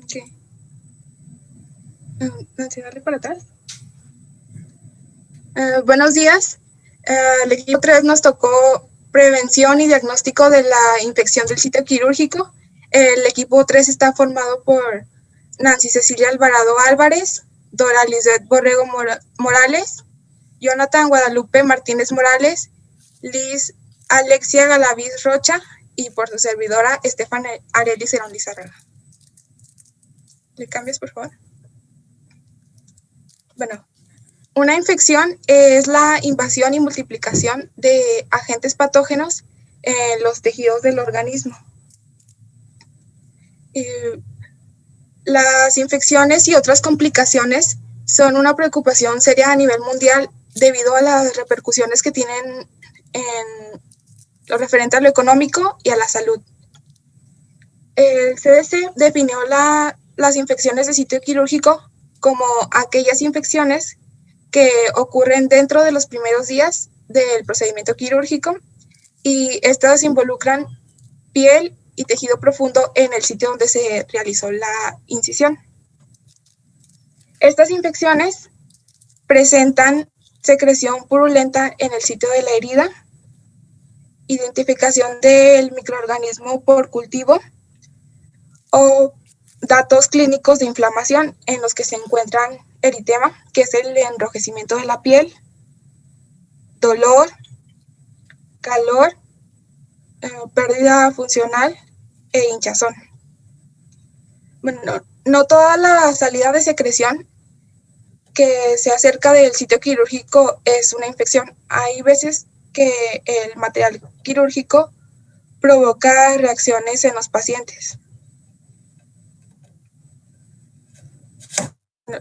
Ok. Nancy, dale para atrás. Buenos días. El equipo 3 nos tocó prevención y diagnóstico de la infección del sitio quirúrgico. El equipo 3 está formado por Nancy Cecilia Alvarado Álvarez, Dora Lizeth Borrego Morales, Jonathan Guadalupe Martínez Morales, Liz Alexia Galaviz Rocha y por su servidora Estefan Areli Cerón Lizárraga. ¿Le cambias, por favor? Bueno, una infección es la invasión y multiplicación de agentes patógenos en los tejidos del organismo. Las infecciones y otras complicaciones son una preocupación seria a nivel mundial debido a las repercusiones que tienen en lo referente a lo económico y a la salud. El CDC definió las infecciones de sitio quirúrgico como aquellas infecciones que ocurren dentro de los primeros días del procedimiento quirúrgico y estas involucran piel y tejido profundo en el sitio donde se realizó la incisión. Estas infecciones presentan secreción purulenta en el sitio de la herida, identificación del microorganismo por cultivo o datos clínicos de inflamación en los que se encuentran eritema, que es el enrojecimiento de la piel, dolor, calor, pérdida funcional e hinchazón. Bueno, no toda la salida de secreción que se acerca del sitio quirúrgico es una infección. Hay veces que el material quirúrgico provoca reacciones en los pacientes.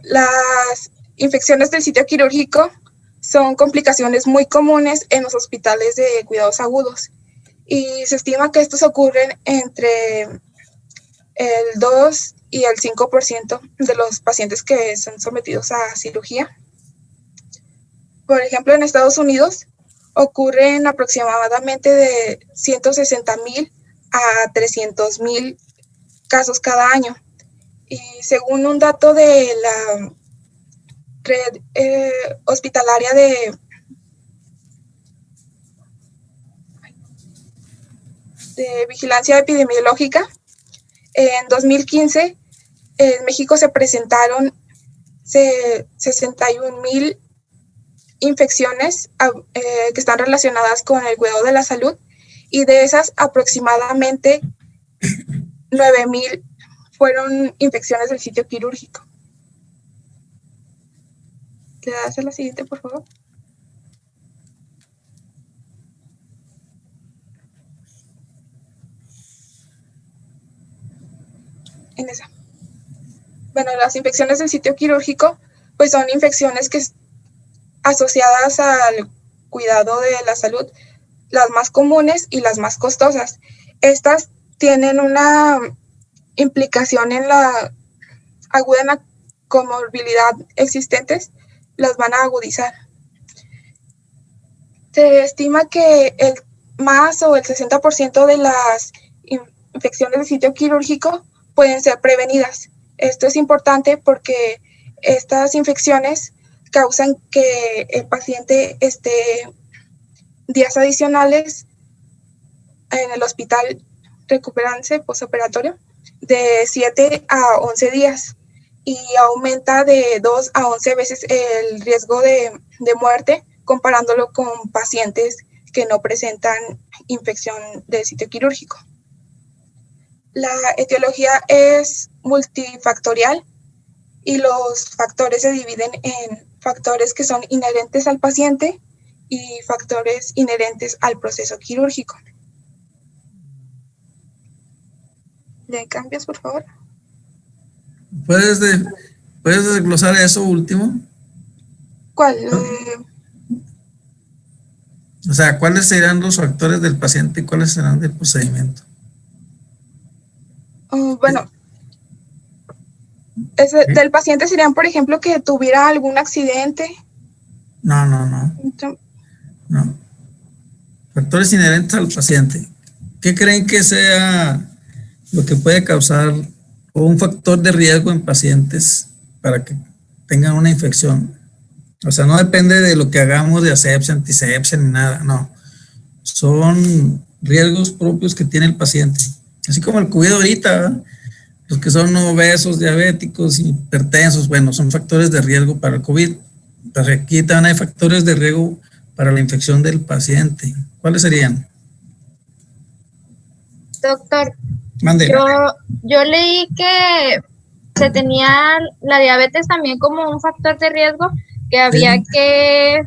Las infecciones del sitio quirúrgico son complicaciones muy comunes en los hospitales de cuidados agudos y se estima que estos ocurren entre el 2 y el 5% de los pacientes que son sometidos a cirugía. Por ejemplo, en Estados Unidos ocurren aproximadamente de 160,000 a 300,000 casos cada año. Y según un dato de la red hospitalaria de vigilancia epidemiológica, en 2015 en México se presentaron 61,000 infecciones que están relacionadas con el cuidado de la salud y de esas aproximadamente 9,000 fueron infecciones del sitio quirúrgico. ¿Le das a la siguiente, por favor? En esa. Bueno, las infecciones del sitio quirúrgico pues son infecciones que asociadas al cuidado de la salud, las más comunes y las más costosas. Estas tienen una implicación en la aguda en la comorbilidad existentes, las van a agudizar. Se estima que el más o el 60% de las infecciones del sitio quirúrgico pueden ser prevenidas. Esto es importante porque estas infecciones causan que el paciente esté días adicionales en el hospital recuperándose postoperatorio de 7 a 11 días y aumenta de 2 a 11 veces el riesgo de muerte comparándolo con pacientes que no presentan infección del sitio quirúrgico. La etiología es multifactorial y los factores se dividen en factores que son inherentes al paciente y factores inherentes al proceso quirúrgico. ¿Le cambias, por favor? ¿Puedes desglosar eso último? ¿Cuál? O sea, ¿cuáles serán los factores del paciente y cuáles serán del procedimiento? Bueno, del paciente serían, por ejemplo, que tuviera algún accidente. No. Factores inherentes al paciente. ¿Qué creen que sea lo que puede causar o un factor de riesgo en pacientes para que tengan una infección. O sea, no depende de lo que hagamos de asepsia, antisepsia, ni nada, no. Son riesgos propios que tiene el paciente. Así como el COVID ahorita, ¿verdad? Los que son obesos, diabéticos, hipertensos, bueno, son factores de riesgo para el COVID. Pero aquí también hay factores de riesgo para la infección del paciente. ¿Cuáles serían? Doctor, Mande. yo leí que se tenía la diabetes también como un factor de riesgo, que había Sí. que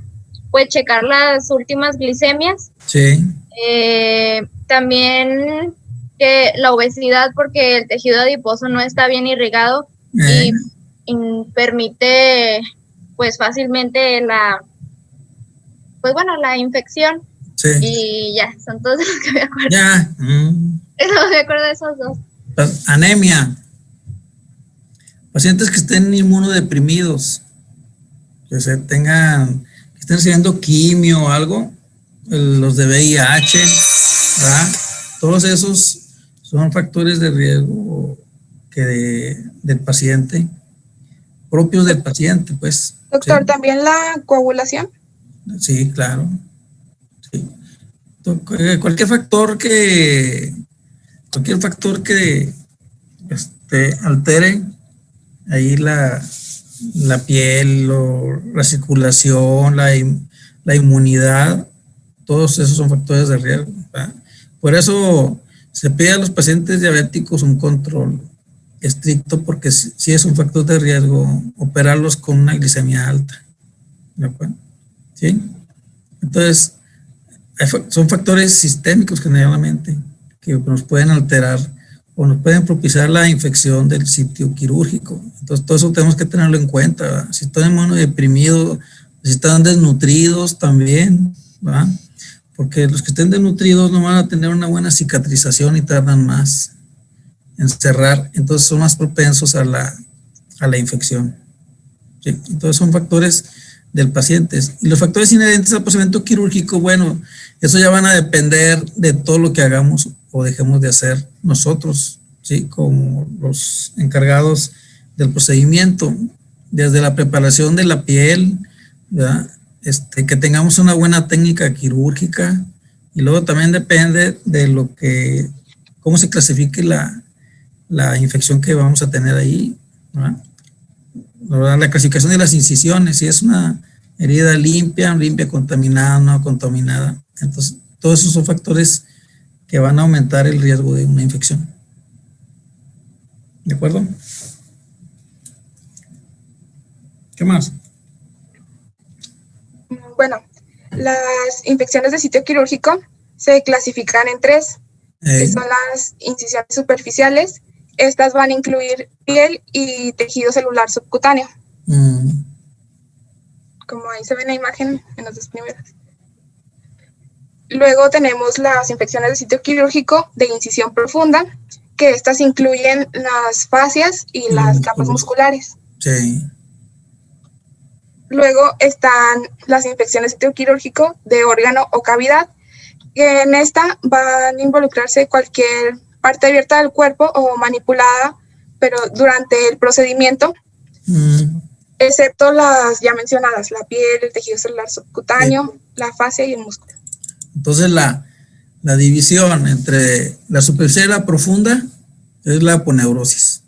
pues checar las últimas glicemias. Sí. También que la obesidad, porque el tejido adiposo no está bien irrigado y permite pues fácilmente la infección. Sí. Y ya, son todos los que me acuerdo. Ya. No me acuerdo de esos dos. Anemia. Pacientes que estén inmunodeprimidos, que estén recibiendo quimio o algo, los de VIH, ¿verdad? Todos esos son factores de riesgo del paciente, propios del paciente, pues. Doctor, ¿sí? ¿también la coagulación? Sí, claro. Sí. Cualquier factor que altere ahí la piel, la circulación, la inmunidad, todos esos son factores de riesgo, ¿verdad? Por eso se pide a los pacientes diabéticos un control estricto, porque si es un factor de riesgo operarlos con una glicemia alta, ¿de acuerdo? ¿Sí? Entonces, son factores sistémicos generalmente que nos pueden alterar o nos pueden propiciar la infección del sitio quirúrgico. Entonces, todo eso tenemos que tenerlo en cuenta, ¿verdad? Si están inmunodeprimidos, si están desnutridos también, ¿verdad? Porque los que estén desnutridos no van a tener una buena cicatrización y tardan más en cerrar, entonces son más propensos a la infección. ¿Sí? Entonces son factores del paciente. Y los factores inherentes al procedimiento quirúrgico, bueno, eso ya van a depender de todo lo que hagamos o dejemos de hacer nosotros, ¿sí? Como los encargados del procedimiento, desde la preparación de la piel, ¿verdad? Que tengamos una buena técnica quirúrgica, y luego también depende de cómo se clasifique la infección que vamos a tener ahí, ¿verdad? La clasificación de las incisiones, si es una herida limpia, contaminada, no contaminada. Entonces, todos esos son factores que van a aumentar el riesgo de una infección. ¿De acuerdo? ¿Qué más? Bueno, las infecciones de sitio quirúrgico se clasifican en tres, que son las incisiones superficiales. Estas van a incluir piel y tejido celular subcutáneo. Como ahí se ve en la imagen en las dos primeras. Luego tenemos las infecciones de sitio quirúrgico de incisión profunda, que estas incluyen las fascias y las capas musculares. Sí. Luego están las infecciones de sitio quirúrgico de órgano o cavidad, que en esta van a involucrarse cualquier parte abierta del cuerpo o manipulada, pero durante el procedimiento, excepto las ya mencionadas, la piel, el tejido celular subcutáneo, la fascia y el músculo. Entonces la división entre la superficial y la profunda es la aponeurosis.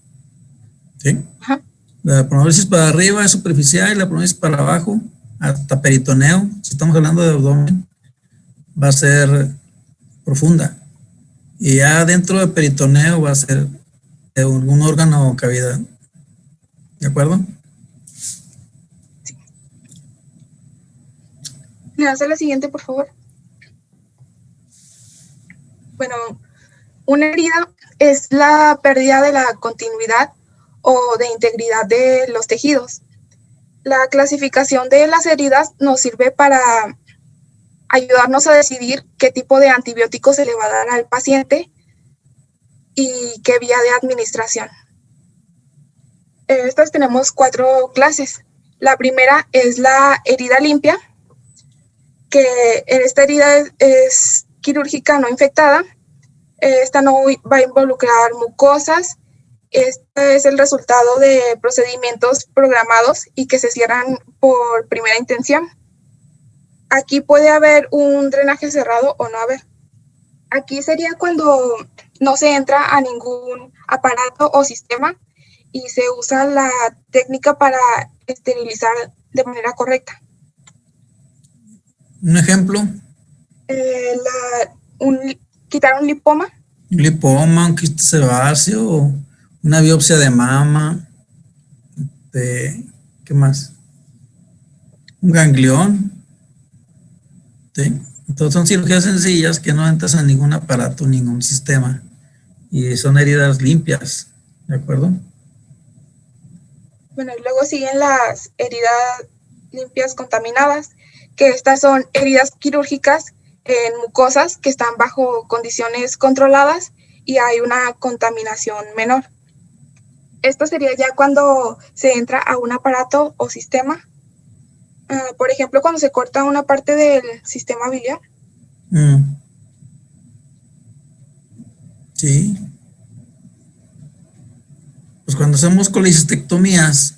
¿Sí? Ajá. La aponeurosis para arriba es superficial y la aponeurosis para abajo, hasta peritoneo, si estamos hablando de abdomen, va a ser profunda. Y ya dentro del peritoneo va a ser de algún órgano o cavidad. ¿De acuerdo? Sí. ¿Me das la siguiente, por favor? Bueno, una herida es la pérdida de la continuidad o de integridad de los tejidos. La clasificación de las heridas nos sirve para ayudarnos a decidir qué tipo de antibiótico se le va a dar al paciente y qué vía de administración. Estas tenemos 4 clases. La primera es la herida limpia, que esta herida es quirúrgica no infectada. Esta no va a involucrar mucosas Este es el resultado de procedimientos programados y que se cierran por primera intención. Aquí puede haber un drenaje cerrado o no haber. Aquí sería cuando no se entra a ningún aparato o sistema y se usa la técnica para esterilizar de manera correcta. Un ejemplo, quitar un lipoma. un lipoma, un quiste sebáceo, una biopsia de mama, ¿qué más? Un ganglión, ¿sí? Entonces son cirugías sencillas que no entras a ningún aparato, ningún sistema, y son heridas limpias, ¿de acuerdo? Bueno, y luego siguen las heridas limpias contaminadas, que estas son heridas quirúrgicas en mucosas que están bajo condiciones controladas y hay una contaminación menor. Esto sería ya cuando se entra a un aparato o sistema. Por ejemplo, cuando se corta una parte del sistema biliar. Sí. Pues cuando hacemos colecistectomías,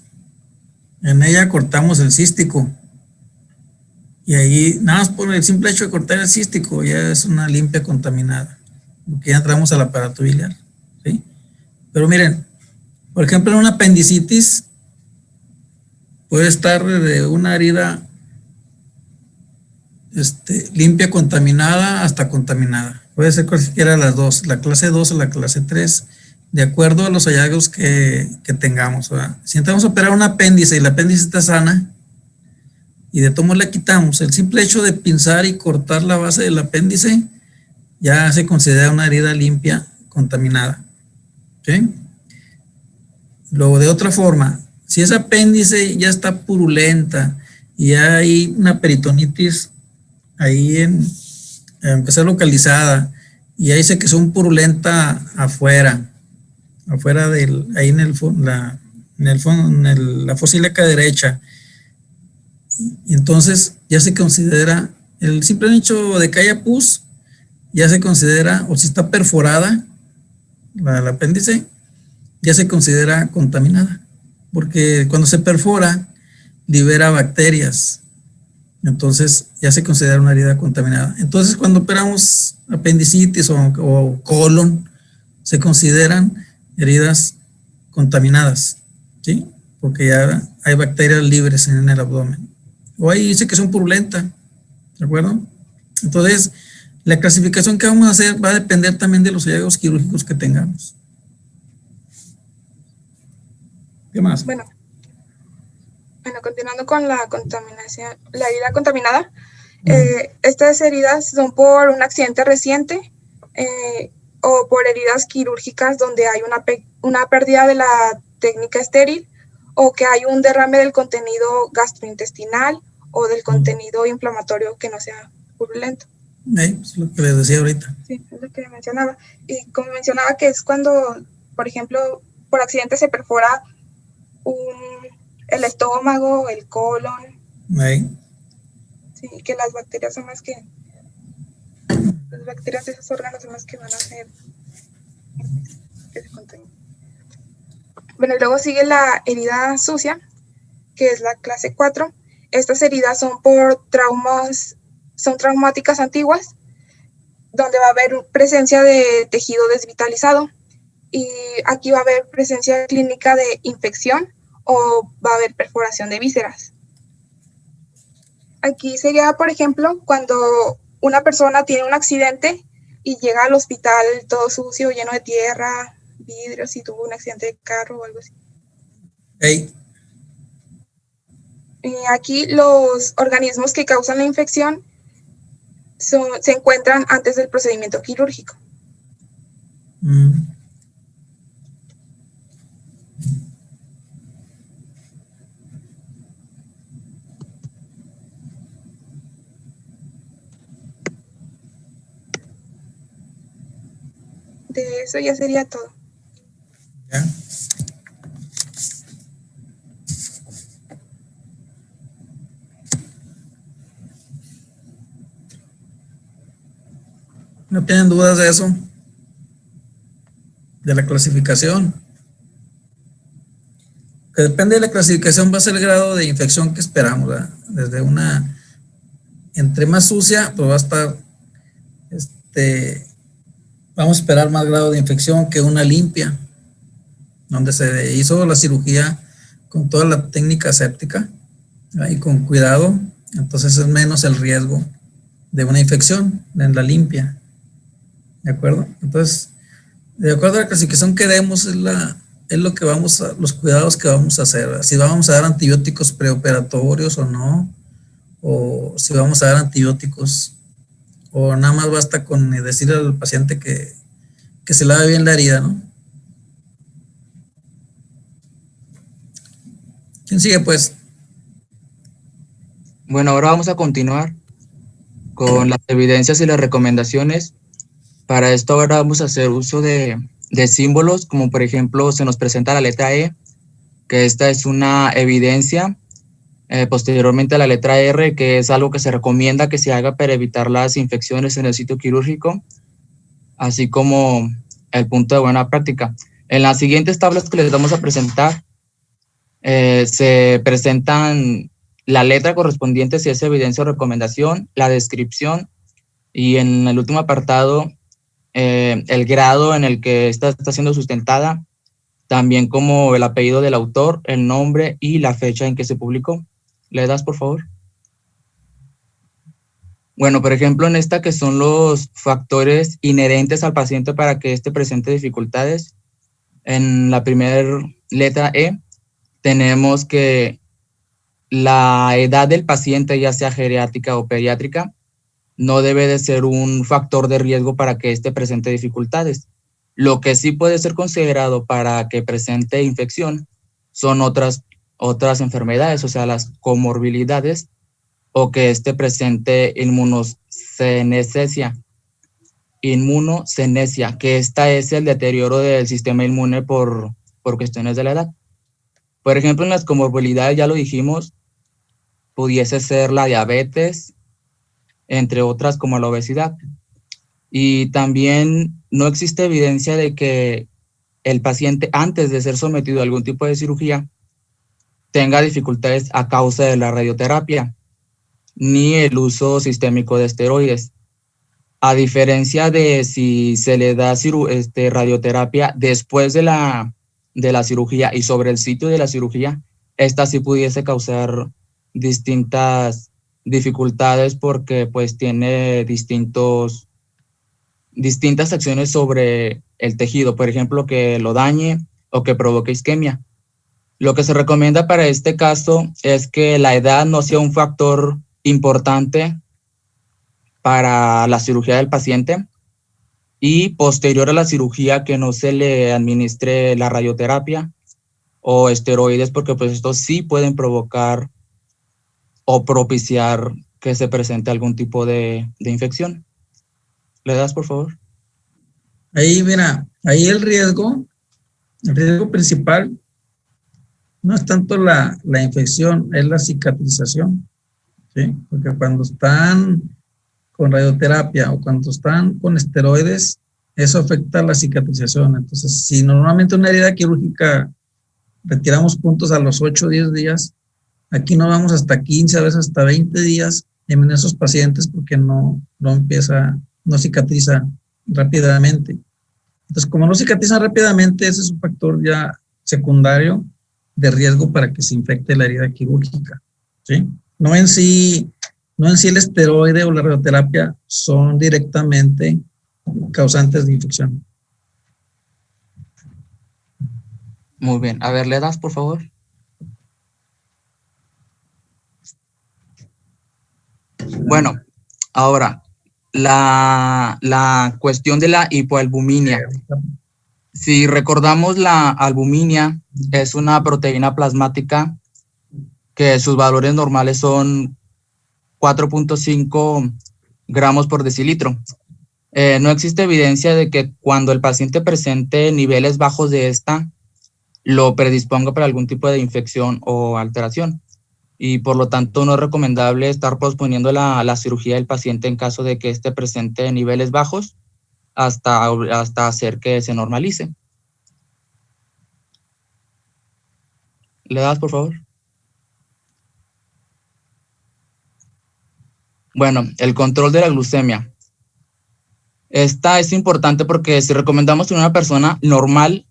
en ella cortamos el cístico. Y ahí, nada más por el simple hecho de cortar el cístico, ya es una limpia contaminada, porque ya entramos al aparato biliar, ¿sí? Pero miren, por ejemplo, en una apendicitis puede estar de una herida limpia contaminada hasta contaminada. Puede ser cualquiera de las dos, la clase 2 o la clase 3, de acuerdo a los hallazgos que tengamos, ¿verdad? Si intentamos operar un apéndice y el apéndice está sana, y de tomo la quitamos, el simple hecho de pinzar y cortar la base del apéndice ya se considera una herida limpia contaminada, ¿sí? Luego, de otra forma, si ese apéndice ya está purulenta y hay una peritonitis ahí empezar localizada y ahí se quedó un purulenta afuera ahí en la fosa ilíaca derecha, y entonces ya se considera, el simple hecho de que haya pus, ya se considera, o si está perforada el apéndice, ya se considera contaminada, porque cuando se perfora, libera bacterias, entonces ya se considera una herida contaminada. Entonces cuando operamos apendicitis o colon, se consideran heridas contaminadas, ¿sí? Porque ya hay bacterias libres en el abdomen. O ahí dice que son purulentas, ¿de acuerdo? Entonces, la clasificación que vamos a hacer va a depender también de los hallazgos quirúrgicos que tengamos. ¿Qué más? Bueno, continuando con la contaminación, la herida contaminada, estas heridas son por un accidente reciente o por heridas quirúrgicas donde hay una pérdida de la técnica estéril o que hay un derrame del contenido gastrointestinal o del contenido inflamatorio que no sea purulento. Es lo que les decía ahorita. Sí, es lo que mencionaba. Y como mencionaba que es cuando, por ejemplo, por accidente se perfora el estómago, el colon. Sí, que las bacterias son las que, las bacterias de esos órganos son las que van a hacer ese contenido. Bueno, y luego sigue la herida sucia, que es la clase 4. Estas heridas son por son traumáticas antiguas, donde va a haber presencia de tejido desvitalizado y aquí va a haber presencia clínica de infección o va a haber perforación de vísceras. Aquí sería, por ejemplo, cuando una persona tiene un accidente y llega al hospital todo sucio, lleno de tierra, vidrios, y tuvo un accidente de carro o algo así. Y aquí los organismos que causan la infección se encuentran antes del procedimiento quirúrgico. De eso ya sería todo. ¿Ya? ¿No tienen dudas de eso? De la clasificación. depende de la clasificación, va a ser el grado de infección que esperamos, ¿verdad? Desde entre más sucia, pues va a estar, vamos a esperar más grado de infección que una limpia, donde se hizo la cirugía con toda la técnica séptica, ¿verdad? Y con cuidado, entonces es menos el riesgo de una infección en la limpia, ¿de acuerdo? Entonces, de acuerdo a la clasificación que demos, es lo que los cuidados que vamos a hacer, ¿verdad? Si vamos a dar antibióticos preoperatorios o no, o si vamos a dar antibióticos, o nada más basta con decirle al paciente que se lave bien la herida, ¿no? ¿Quién sigue, pues? Bueno, ahora vamos a continuar con las evidencias y las recomendaciones. Para esto ahora vamos a hacer uso de símbolos, como por ejemplo se nos presenta la letra E, que esta es una evidencia. Posteriormente la letra R, que es algo que se recomienda que se haga para evitar las infecciones en el sitio quirúrgico, así como el punto de buena práctica. En las siguientes tablas que les vamos a presentar, se presentan la letra correspondiente si es evidencia o recomendación, la descripción, y en el último apartado, el grado en el que está siendo sustentada, también como el apellido del autor, el nombre y la fecha en que se publicó. ¿Le das, por favor? Bueno, por ejemplo, en esta que son los factores inherentes al paciente para que éste presente dificultades, en la primera letra E, tenemos que la edad del paciente, ya sea geriátrica o pediátrica, no debe de ser un factor de riesgo para que éste presente dificultades. Lo que sí puede ser considerado para que presente infección son otras enfermedades, o sea, las comorbilidades, o que éste presente inmunosenesia, que esta es el deterioro del sistema inmune por cuestiones de la edad. Por ejemplo, en las comorbilidades, ya lo dijimos, pudiese ser la diabetes, entre otras como la obesidad. Y también no existe evidencia de que el paciente, antes de ser sometido a algún tipo de cirugía, tenga dificultades a causa de la radioterapia, ni el uso sistémico de esteroides. A diferencia de si se le da radioterapia después de la cirugía y sobre el sitio de la cirugía, esta sí pudiese causar distintas dificultades porque pues tiene distintas acciones sobre el tejido, por ejemplo, que lo dañe o que provoque isquemia. Lo que se recomienda para este caso es que la edad no sea un factor importante para la cirugía del paciente y posterior a la cirugía que no se le administre la radioterapia o esteroides, porque pues estos sí pueden provocar o propiciar que se presente algún tipo de infección. ¿Le das, por favor? Ahí, mira, ahí el riesgo principal no es tanto la infección, es la cicatrización, ¿sí? Porque cuando están con radioterapia o cuando están con esteroides, eso afecta la cicatrización. Entonces, si normalmente una herida quirúrgica retiramos puntos a los 8 o 10 días, aquí no vamos hasta 15, a veces hasta 20 días en esos pacientes porque no cicatriza rápidamente. Entonces, como no cicatriza rápidamente, ese es un factor ya secundario de riesgo para que se infecte la herida quirúrgica, ¿sí? No en sí el esteroide o la radioterapia son directamente causantes de infección. Muy bien. A ver, ¿le das, por favor? Bueno, ahora, la cuestión de la hipoalbuminia. Si recordamos, la albuminia es una proteína plasmática que sus valores normales son 4.5 gramos por decilitro. No existe evidencia de que cuando el paciente presente niveles bajos de esta, lo predisponga para algún tipo de infección o alteración. Y por lo tanto no es recomendable estar posponiendo la cirugía del paciente en caso de que esté presente en niveles bajos hasta hacer que se normalice. ¿Le das, por favor? Bueno, el control de la glucemia. Esta es importante porque si recomendamos en una persona normal,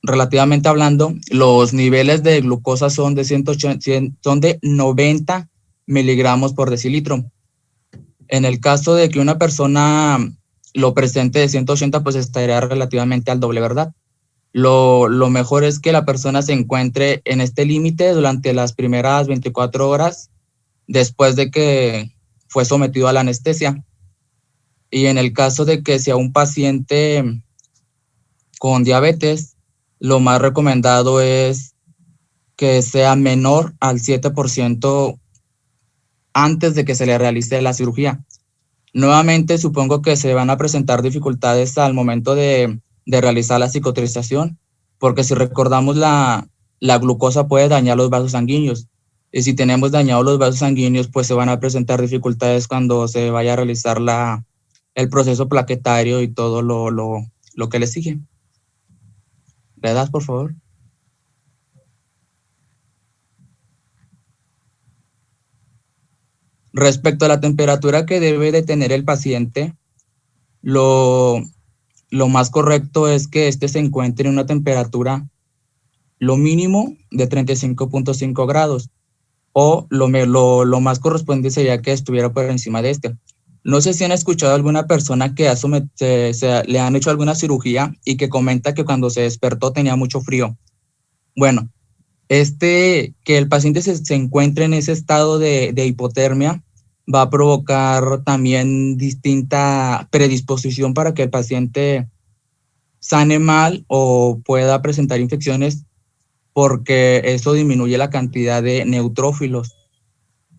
relativamente hablando, los niveles de glucosa son de 90 miligramos por decilitro. En el caso de que una persona lo presente de 180, pues estaría relativamente al doble, ¿verdad? Lo mejor es que la persona se encuentre en este límite durante las primeras 24 horas después de que fue sometido a la anestesia. Y en el caso de que sea un paciente con diabetes, lo más recomendado es que sea menor al 7% antes de que se le realice la cirugía. Nuevamente, supongo que se van a presentar dificultades al momento de realizar la cicatrización, porque si recordamos, la glucosa puede dañar los vasos sanguíneos. Y si tenemos dañados los vasos sanguíneos, pues se van a presentar dificultades cuando se vaya a realizar el proceso plaquetario y todo lo que le sigue. ¿Le das, por favor? Respecto a la temperatura que debe de tener el paciente, lo más correcto es que éste se encuentre en una temperatura lo mínimo de 35.5 grados o lo más correspondiente sería que estuviera por encima de este. No sé si han escuchado a alguna persona que le han hecho alguna cirugía y que comenta que cuando se despertó tenía mucho frío. Bueno, que el paciente se encuentre en ese estado de hipotermia va a provocar también distinta predisposición para que el paciente sane mal o pueda presentar infecciones, porque eso disminuye la cantidad de neutrófilos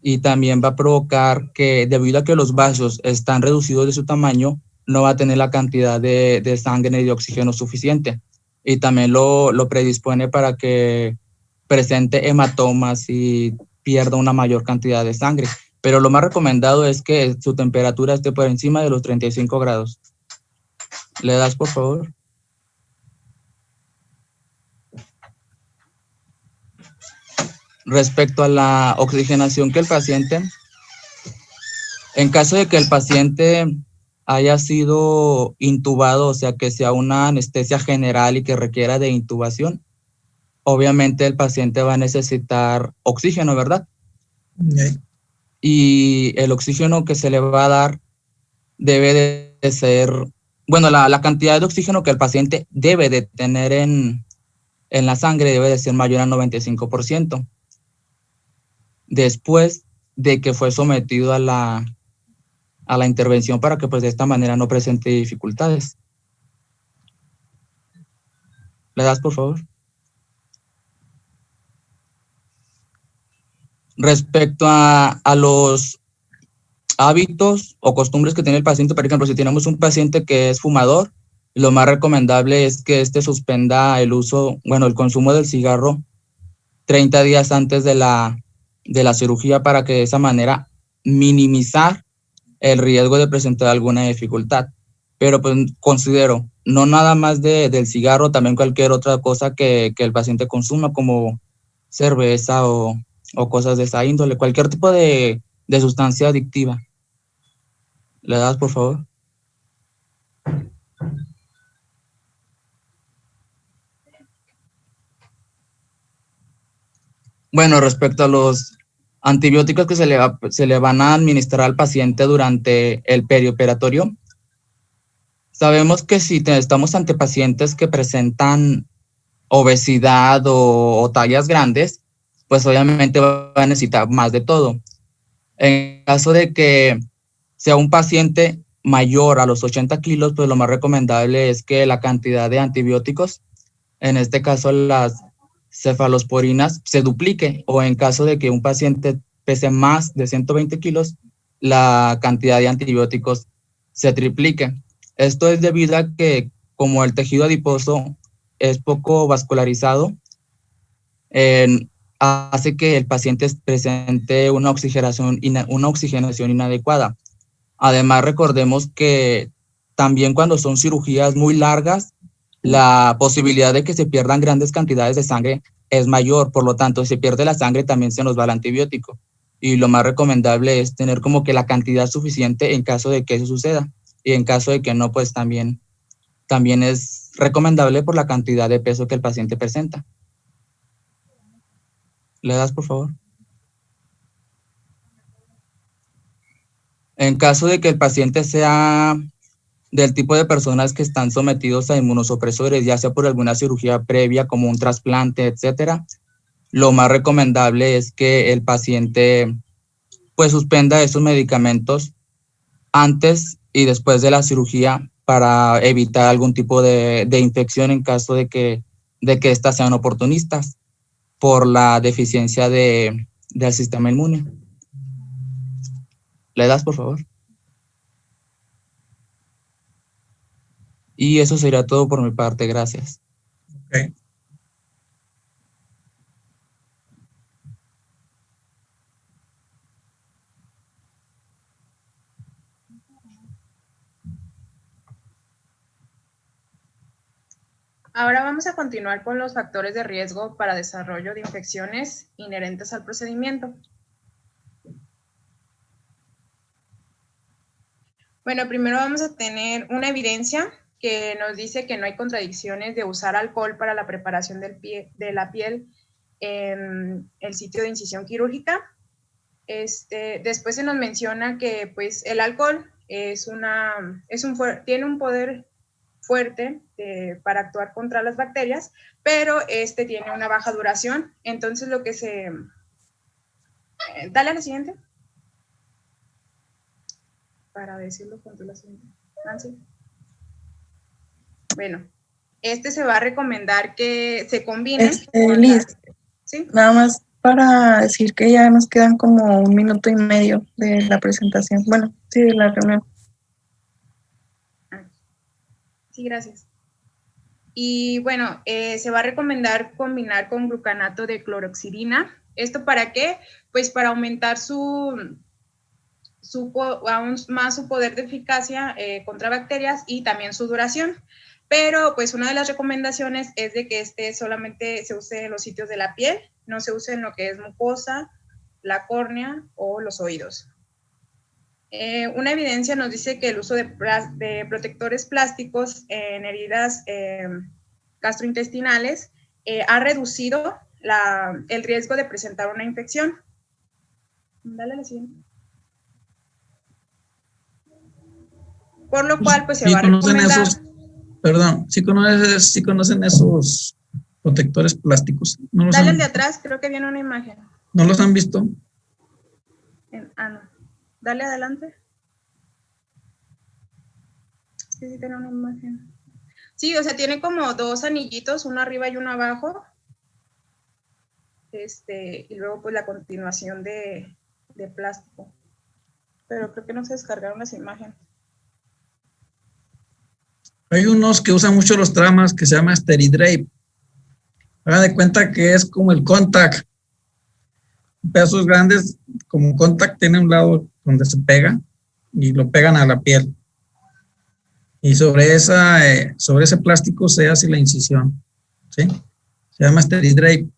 y también va a provocar que, debido a que los vasos están reducidos de su tamaño, no va a tener la cantidad de sangre y de oxígeno suficiente, y también lo predispone para que presente hematomas y pierda una mayor cantidad de sangre. Pero lo más recomendado es que su temperatura esté por encima de los 35 grados. ¿Le das, por favor? Respecto a la oxigenación que el paciente, en caso de que el paciente haya sido intubado, o sea, que sea una anestesia general y que requiera de intubación, obviamente el paciente va a necesitar oxígeno, ¿verdad? Okay. Y el oxígeno que se le va a dar debe de ser, bueno, la cantidad de oxígeno que el paciente debe de tener en la sangre debe de ser mayor al 95%. Después de que fue sometido a la intervención, para que pues de esta manera no presente dificultades. ¿Le das, por favor? Respecto a los hábitos o costumbres que tiene el paciente, por ejemplo, si tenemos un paciente que es fumador, lo más recomendable es que suspenda el consumo del cigarro 30 días antes de la cirugía, para que de esa manera minimizar el riesgo de presentar alguna dificultad. Pero pues considero, no nada más del cigarro, también cualquier otra cosa que el paciente consuma, como cerveza o cosas de esa índole, cualquier tipo de sustancia adictiva. ¿Le das, por favor? Bueno, respecto a los antibióticos que se le van a administrar al paciente durante el perioperatorio, sabemos que si estamos ante pacientes que presentan obesidad o tallas grandes, pues obviamente va a necesitar más de todo. En caso de que sea un paciente mayor a los 80 kilos, pues lo más recomendable es que la cantidad de antibióticos, en este caso las cefalosporinas, se duplique, o en caso de que un paciente pese más de 120 kilos, la cantidad de antibióticos se triplique. Esto es debido a que, como el tejido adiposo es poco vascularizado, hace que el paciente presente una oxigenación inadecuada. Además, recordemos que también cuando son cirugías muy largas, la posibilidad de que se pierdan grandes cantidades de sangre es mayor, por lo tanto, si pierde la sangre también se nos va el antibiótico. Y lo más recomendable es tener como que la cantidad suficiente en caso de que eso suceda. Y en caso de que no, pues también es recomendable por la cantidad de peso que el paciente presenta. ¿Le das, por favor? En caso de que el paciente sea del tipo de personas que están sometidos a inmunosupresores, ya sea por alguna cirugía previa como un trasplante, etcétera, lo más recomendable es que el paciente pues suspenda esos medicamentos antes y después de la cirugía para evitar algún tipo de infección en caso de que éstas sean oportunistas por la deficiencia del sistema inmune. ¿Le das, por favor? Y eso sería todo por mi parte. Gracias. Ok. Ahora vamos a continuar con los factores de riesgo para desarrollo de infecciones inherentes al procedimiento. Bueno, primero vamos a tener una evidencia que nos dice que no hay contradicciones de usar alcohol para la preparación de la piel en el sitio de incisión quirúrgica. Después se nos menciona que pues, el alcohol tiene un poder fuerte para actuar contra las bacterias, pero tiene una baja duración. Entonces lo que se... dale a la siguiente. Para decirlo con la siguiente. Nancy. Bueno, se va a recomendar que se combine. Liz, ¿sí? nada más para decir que ya nos quedan como 1 minuto y medio de la presentación. Bueno, sí, de la reunión. Sí, gracias. Y bueno, se va a recomendar combinar con glucanato de cloroxidina. ¿Esto para qué? Pues para aumentar aún más su poder de eficacia contra bacterias y también su duración. Pero pues una de las recomendaciones es de que solamente se use en los sitios de la piel, no se use en lo que es mucosa, la córnea o los oídos. Una evidencia nos dice que el uso de protectores plásticos en heridas gastrointestinales ha reducido el riesgo de presentar una infección. Dale a la siguiente. Por lo cual, pues se va a recomendar... ¿Sí conocen esos protectores plásticos? ¿No los Dale han al de visto? atrás, creo que viene una imagen. ¿No los han visto? No. Dale adelante. Sí, tiene una imagen. Sí, o sea, tiene como 2 anillitos, uno arriba y uno abajo. Y luego pues la continuación de plástico. Pero creo que no se descargaron las imágenes. Hay unos que usan mucho los tramas que se llama Steridrape. Hagan de cuenta que es como el Contact. Pedazos grandes, como Contact, tiene un lado donde se pega y lo pegan a la piel. Y sobre ese plástico se hace la incisión, ¿sí? Se llama Steridrape.